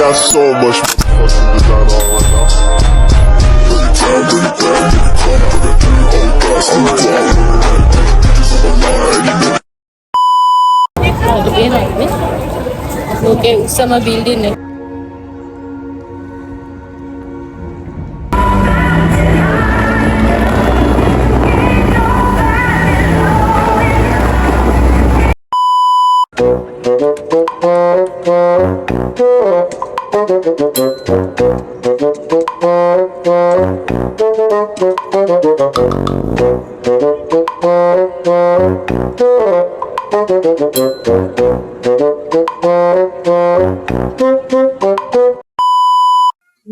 got so much fucking design on right now. Okay, sama building ni.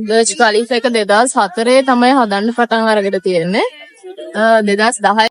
Burj Khalifa එක 2004 තමයි හදන්න පටන් අරගෙන තියෙන්නේ. 2010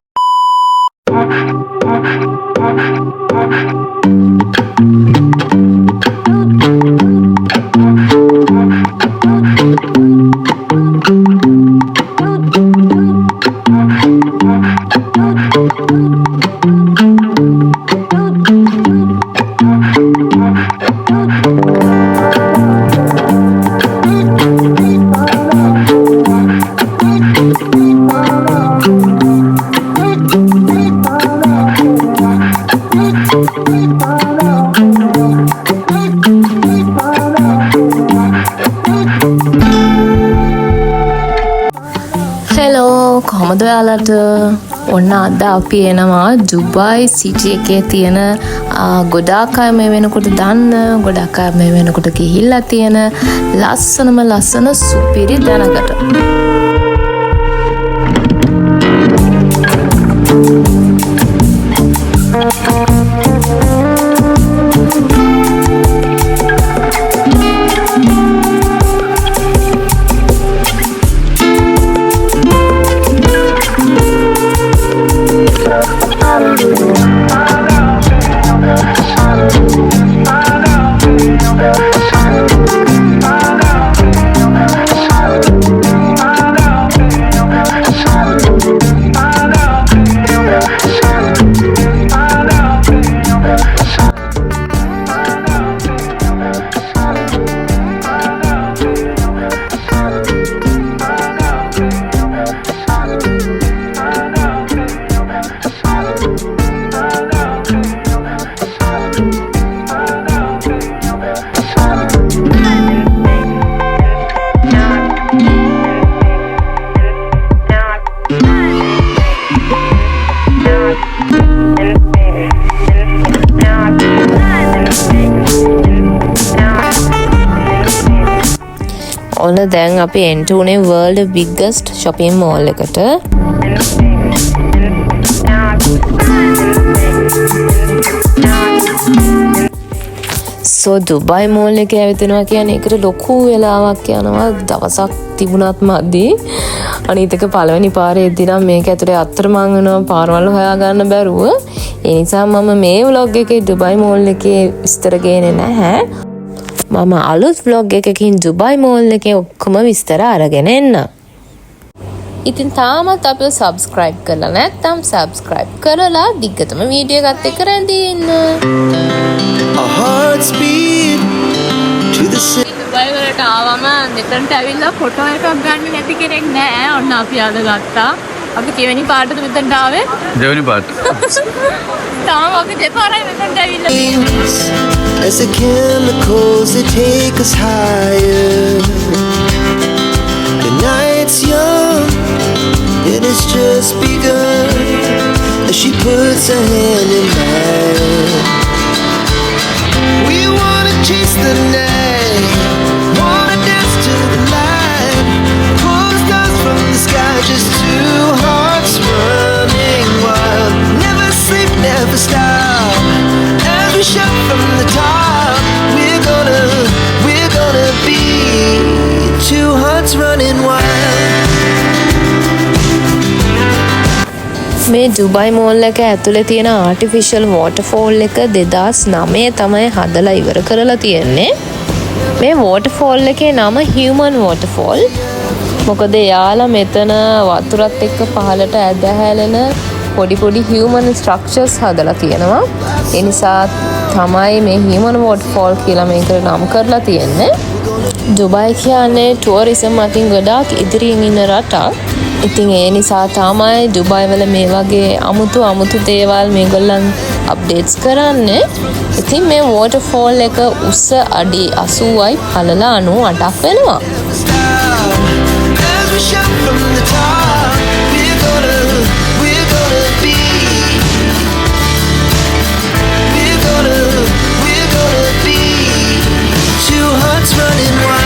කොහමද ඔයාලට? ඔන්න අද අපි එනවා දුබයි සිටි එකේ තියෙන ගොඩාක් අය මේ වෙනකොට දන්න, ගොඩාක් අය මේ වෙනකොට ගිහිල්ලා තියෙන ලස්සන සුපිරි දැනකට. ඔන්න දැන් අපි එන්ටර් උනේ world biggest shopping mall එකට. දුබයි මෝල් එකේ ඇවිදිනවා කියන්නේ ඒකට ලොකු වෙලාවක් යනවා. දවසක් තිබුණත් මදි. අනිත් එක පළවෙනි පාරේ එද්දි නම් මේක ඇතුලේ අතරමං වෙනවා පාරවල් හොයාගන්න බැරුව. ඒ නිසා මම මේ vlog එකේ දුබයි මෝල් එකේ විස්තර ගේන්නේ නැහැ. මම අලුත් vlog එකකින් දුබයි මෝල් එකේ ඔක්කොම විස්තර අරගෙන එන්න. ඉතින් තාමත් අපිව subscribe කරලා නැත්නම් subscribe කරලා දිගටම වීඩියෝ එකත් එක්ක රැඳී ඉන්න. Our hearts beat to the දුබයි වලට ආවම මෙතනට ඇවිල්ලා ෆොටෝ එකක් ගන්න නැති කෙනෙක් නෑ. ඔන්න අපි අද ගත්තා. අපි කෙවෙනි පාටද මෙතනට ආවේ? දෙවෙනි පාට. තාම අපි දෙපාරයි මෙතනට ඇවිල්ලා. as the chemicals they take us higher. The night's young and it's just begun as she puts her hand in mine. We wanna chase the night, wanna dance to the light, pull the stars from the sky, just two hearts running wild. Never sleep, never stop, as we shout from the top. We're gonna be two hearts running wild. මේ දුබයි මෝල් එක ඇතුලේ තියෙන artificial වෝටර්ෆෝල් එක 2009 තමයි හදලා ඉවර කරලා තියෙන්නේ. මේ වෝටර්ෆෝල් එකේ නම හියුමන් වෝටර්ෆෝල්. මොකද යාලා මෙතන වතුරත් එක්ක පහළට ඇදහැලෙන පොඩි හියුමන් ස්ට්‍රක්චර්ස් හදලා තියෙනවා. ඒ නිසා තමයි මේ හියුමන් වෝටර්ෆෝල් කියලා මේකට නම් කරලා තියෙන්නේ. දුබයි කියන්නේ ටුවරිසම් අතින් ගොඩාක් ඉදිරියෙන් ඉන්න රටක්. ඉතින් ඒ නිසා තමයි දුබයි වල මේ වගේ අමුතු දේවල් මේගොල්ලන් අප්ඩේට්ස් කරන්නේ. ඉතින් මේ වෝටර්ෆෝල් එක උස අඩි 80යි පළල 98ක් වෙනවා. As we shout from the top, we're gonna be. We're gonna be. Two hearts running wild.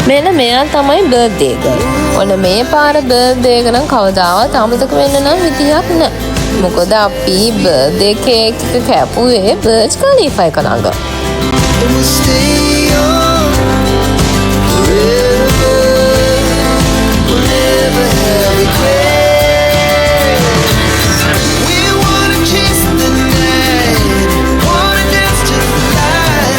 මෙන්න මෙයා තමයි බර්ත්ඩේ එක. ඔන්න මේ පාර බර්ත්ඩේ එක නම් කවදාවත් අමතක වෙන්න නම් විදියක් නැහැ. මොකද අපි බර්ත්ඩේ කේක් එක කැපුවේ බර්ජ් ඛලීෆා එක ළඟ. And we'll stay on forever. We'll never have regrets. We wanna chase the night, wanna dance to the light,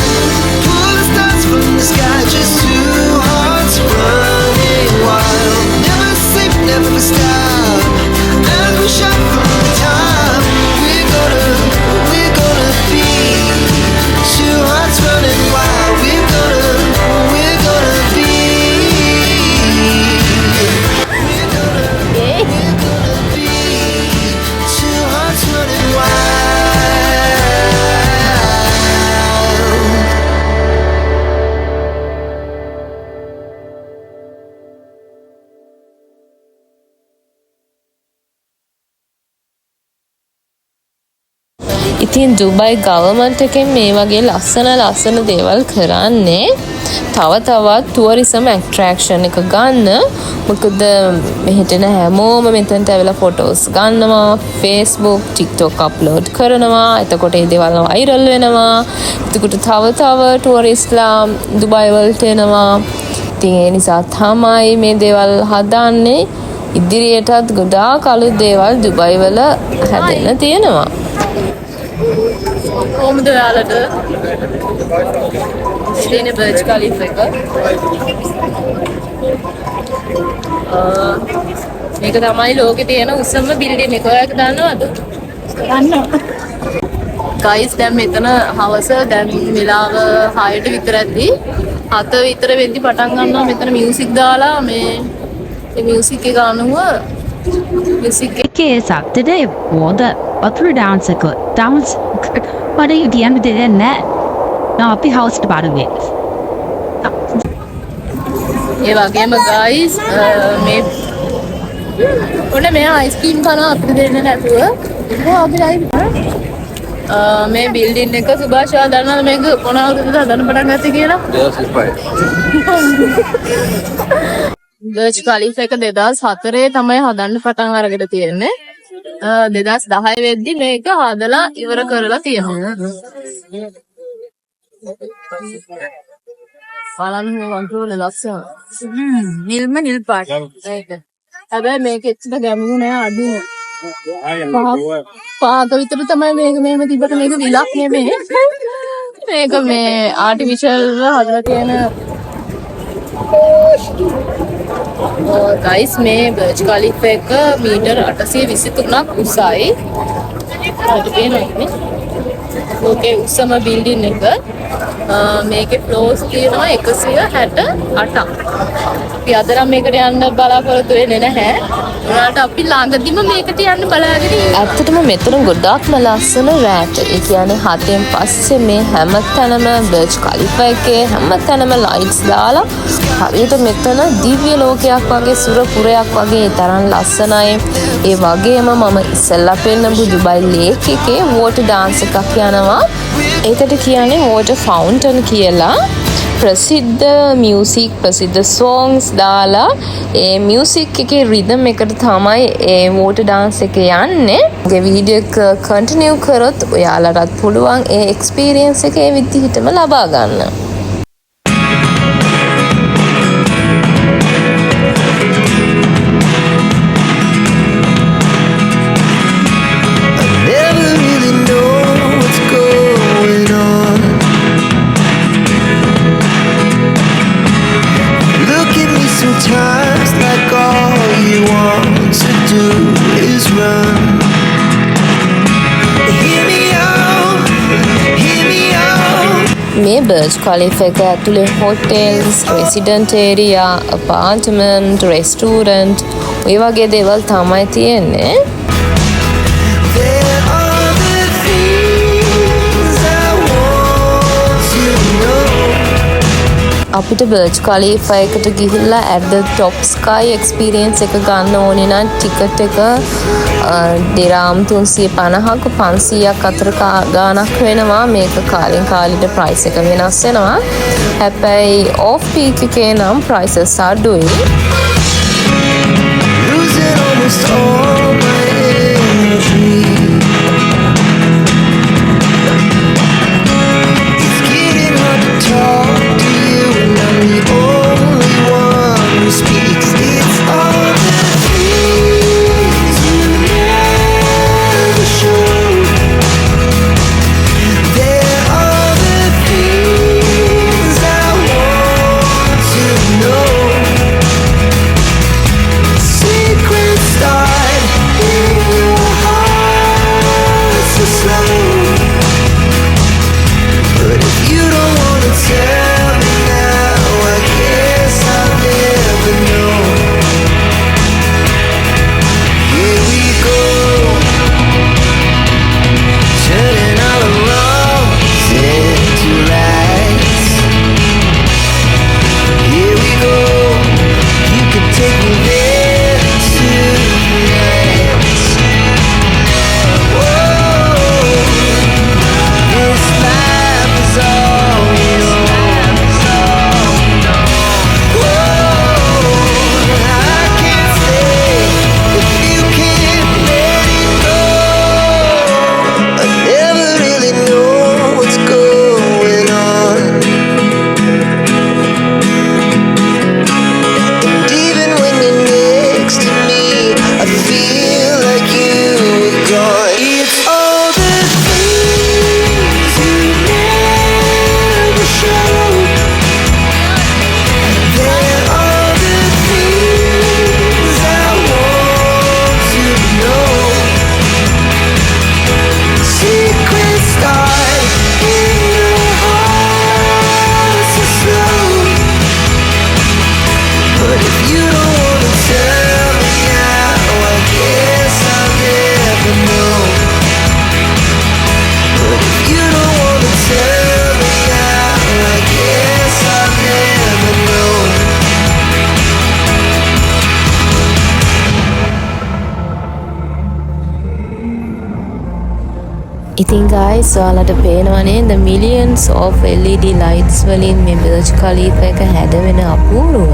pull the stars from the sky, just two hearts running wild. Never sleep, never stop. As we shout from the top, we're gonna be. Two hearts running wild. We're gonna be. We're gonna be. Two hearts running wild. ඉතින් දුබයි government එකෙන් මේ වගේ ලස්සන දේවල් කරන්නේ තව තවත් tourism attraction එක ගන්න. මොකද මෙහෙට එන හැමෝම මෙතනට ඇවිල්ලා ෆොටෝස් ගන්නවා, Facebook, TikTok අප්ලෝඩ් කරනවා. එතකොට මේ දේවල් වයිරල් වෙනවා. එතකොට තව ටුවරිස්ට්ලා දුබයි වලට එනවා. ඉතින් ඒ නිසා තමයි මේ දේවල් හදන්නේ. ඉදිරියටත් ගොඩාක් අලුත් දේවල් දුබයි වල හැදෙන්න තියෙනවා. කොහොමද ඔයාලට ඉතින් බර්ජ් ඛලීෆා එක මේක තමයි ලෝකේ තියෙන උසම බිල්ඩින් එක. ඔයාලට දන්නවද? දන්නවා. ගයිස් දැන් මෙතන හවස දැන් වෙලාව 6ට විතර ඇද්දි 7 විතර වෙද්දි පටන් ගන්නවා මෙතන මියුසික් දාලා මේ මියුසික් එක අනුව music Kesa, today was a through dance a good dance. But you the end of the net. Now be housed about a bit. ඒ වගේම ගයිස් මේ ඔන්න මෙයා අයිස්ක්‍රීම් කනවා අපිට දෙන්න නැතුව. මේ බිල්ඩින් එක සුභාෂා දන්නවද මේක කොනවද හදන්න පටන් ගත්තේ කියලා? බර්ජ් ඛලීෆා එක 2004 තමයි හදන්න පටන් අරගෙන තියෙන්නේ. 2010 වෙද්දි මේක හදලා ඉවර කරලා තියෙනවා. බලන්න මේ වන්ටෝල ලස්සන. නිල් පාට. ඒක. හැබැයි මේක එච්චර ගැඹුරු නෑ අඩු. පාක විතර තමයි මේක මෙහෙම තිබ්බට මේක විලක් නෙමෙයි. මේක මේ ආටිෆිෂල් හදලා තියෙන ගයිස් මේ බර්ජ් ඛලීෆා එක මීටර් 823ක් උසයි. හරියට පේනවද? ඕකේ උසම බිල්ඩින් එක. මේකේ ෆ්ලෝර්ස් තියෙනවා 168ක්. අපි අද නම් මේකට යන්න බලාපොරොත්තු වෙන්නේ නැහැ. උනාට අපි ළඟදිම මේකට යන්න බලාගෙන ඉන්නවා. ඇත්තටම මෙතන ගොඩාක්ම ලස්සන රෑට. ඒ කියන්නේ 7න් පස්සේ මේ හැම තැනම බර්ජ් ඛලීෆා එකේ හැම තැනම ලයිට්ස් දාලා හරියට මෙතන දිව්‍ය ලෝකයක් වගේ සුරපුරයක් වගේ තරම් ලස්සනයි. ඒ වගේම මම ඉස්සෙල්ලා පෙන්නපු දුබයි ලේක් එකේ වෝටර් ඩාන්ස් එකක් යනවා. ඒකට කියන්නේ වෝටර් ෆවුන්ටන් කියලා. ප්‍රසිද්ධ මියුසික් ප්‍රසිද්ධ සෝංග්ස් දාලා ඒ මියුසික් එකේ රිද්ම් එකට තමයි ඒ වෝටර් ඩාන්ස් එක යන්නේ. ඒ වීඩියෝ එක කන්ටිනියු කරොත් ඔයාලටත් පුළුවන් ඒ එක්ස්පීරියන්ස් එක ඒ විදිහටම ලබා ගන්න. Never really know what's going always run. Hear me out, hear me out. මේ බර්ජ් කලිෆ් එක ඇතුලේ hotels, resident area, apartment, restaurant ඔය වගේ දේවල් තමයි තියෙන්නේ. There are the things I want to know. අපිට බර්ජ් කලිෆ් එකට ගිහිල්ලා at the top sky experience එක ගන්න ඕනේ නම් ටිකට් එක දිරාම් 350ක 500ක් අතර ගාණක් වෙනවා. මේක කාලෙන් කාලෙට price එක වෙනස් වෙනවා. හැබැයි off peak එකේ නම් prices අඩුයි. Losing almost all my energy. It's getting hard to talk to you, and I'm the only one who speaks. It's all the things you never show. There are the things I want to know. Secrets start in your heart so slow. But if you don't wanna tell me now, I guess I'll never know. Here we go, turning all the wrongs into rights. Here we go, you could take me there tonight. Whoa, this life is all yours. Whoa, I can't stay if you can't let it go. I never really know what's going on. And even when you're next to me, I feel like you were gone. It's all the things you never show. There are the things I want to know. Secrets start in your heart so slow. But if you don't wanna tell me now, I guess I'll never know. But if you don't wanna tell me now, I guess I'll never know. ඉතින් guys ඔයාලට පේනවනේ the millions of LED lights වලින් මේ Burj කලිෆ් එක හැදවෙන අපූර්ව.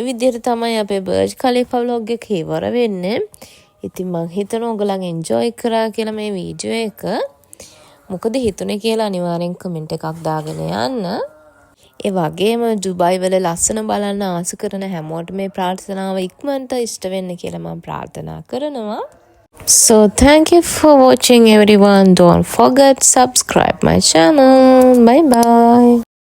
විදිහට තමයි අපේ බර්ජ් ඛලීෆා vlog එක ඉවර වෙන්නේ. ඉතින් මං හිතනවා ඔයගලන් enjoy කරා කියලා මේ වීඩියෝ එක. මොකද හිතුනේ කියලා අනිවාර්යෙන් කමෙන්ට් එකක් දාගෙන යන්න. ඒ වගේම ඩුබයි වල ලස්සන බලන්න ආස කරන හැමෝටම මේ ප්‍රාර්ථනාව ඉක්මනට ඉෂ්ට වෙන්න කියලා මම ප්‍රාර්ථනා කරනවා. So thank you for watching everyone. Don't forget subscribe my channel. Bye bye.